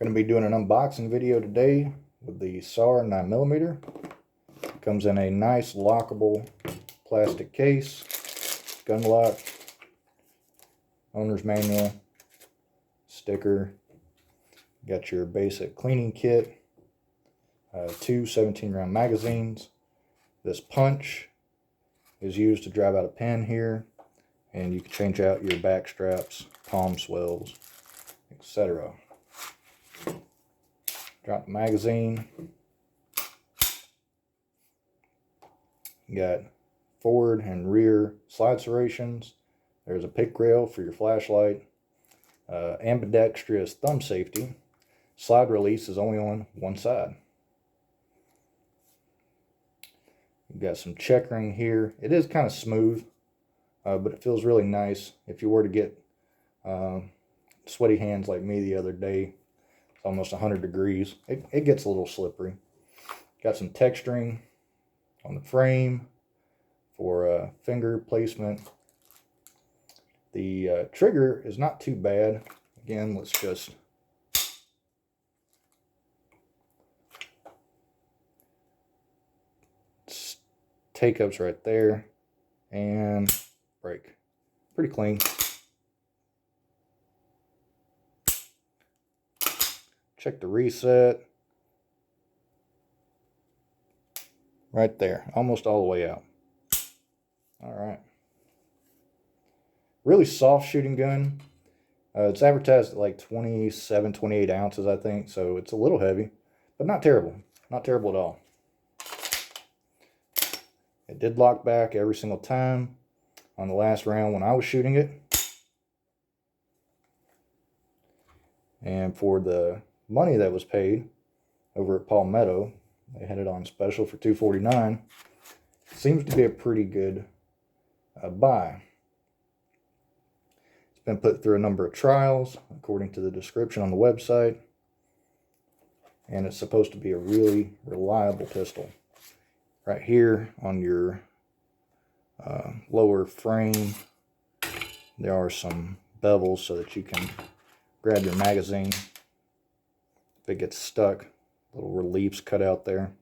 Going to be doing an unboxing video today with the SAR 9mm. It comes in a nice lockable plastic case, gun lock, owner's manual, sticker. Got your basic cleaning kit, two 17-round magazines. This punch is used to drive out a pin here, and you can change out your back straps, palm swells, etc. Drop the magazine. You got forward and rear slide serrations. There's a pick rail for your flashlight. Ambidextrous thumb safety. Slide release is only on one side. You've got some checkering here. It is kind of smooth, but it feels really nice. If you were to get sweaty hands like me the other day, it's almost 100 degrees. It gets a little slippery. Got some texturing on the frame for finger placement. The trigger is not too bad. Again, let's just take-ups right there and break. Pretty clean. Check the reset. Right there, almost all the way out. All right. Really soft shooting gun. It's advertised at like 27, 28 ounces, I think, so it's a little heavy, but not terrible. Not terrible at all. It did lock back every single time on the last round when I was shooting it. And for the money that was paid over at Palmetto, they had it on special for $249. Seems to be a pretty good buy. It's been put through a number of trials, according to the description on the website. And it's supposed to be a really reliable pistol. Right here on your lower frame, there are some bevels so that you can grab your magazine if it gets stuck. Little reliefs cut out there.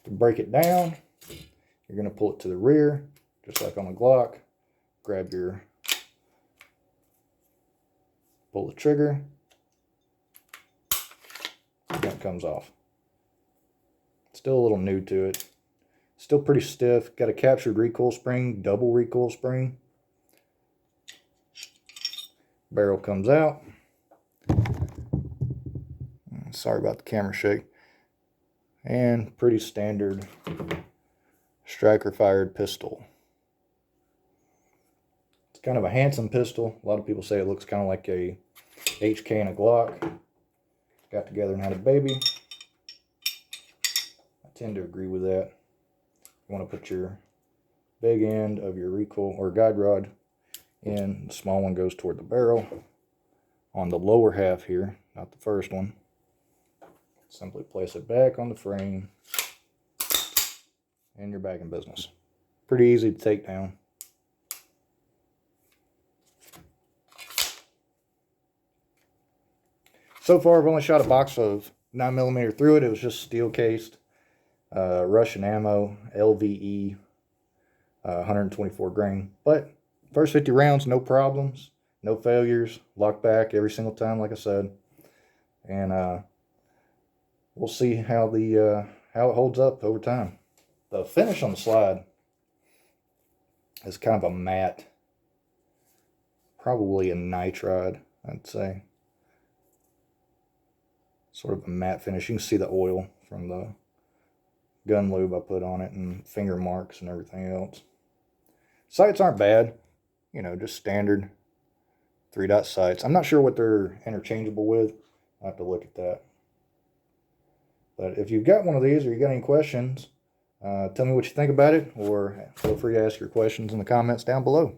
To break it down, you're going to pull it to the rear, just like on a Glock. Grab your, pull the trigger. Gun comes off. Still a little new to it. Still pretty stiff. Got a captured recoil spring, double recoil spring. Barrel comes out. Sorry about the camera shake. And pretty standard striker fired pistol. It's kind of a handsome pistol. A lot of people say it looks kind of like a HK and a Glock. Got together and had a baby. I tend to agree with that. You want to put your big end of your recoil or guide rod in. The small one goes toward the barrel. On the lower half here, not the first one. Simply place it back on the frame and you're back in business. Pretty easy to take down. So far, I've only shot a box of 9mm through it. It was just steel cased, Russian ammo, LVE, 124 grain. But first 50 rounds, no problems, no failures, locked back every single time, like I said. And we'll see how it holds up over time. The finish on the slide is kind of a matte, probably a nitride, I'd say. Sort of a matte finish. You can see the oil from the gun lube I put on it and finger marks and everything else. Sights aren't bad, you know, just standard 3-dot sights. I'm not sure what they're interchangeable with. I'll have to look at that. But if you've got one of these or you got any questions, tell me what you think about it, or feel free to ask your questions in the comments down below.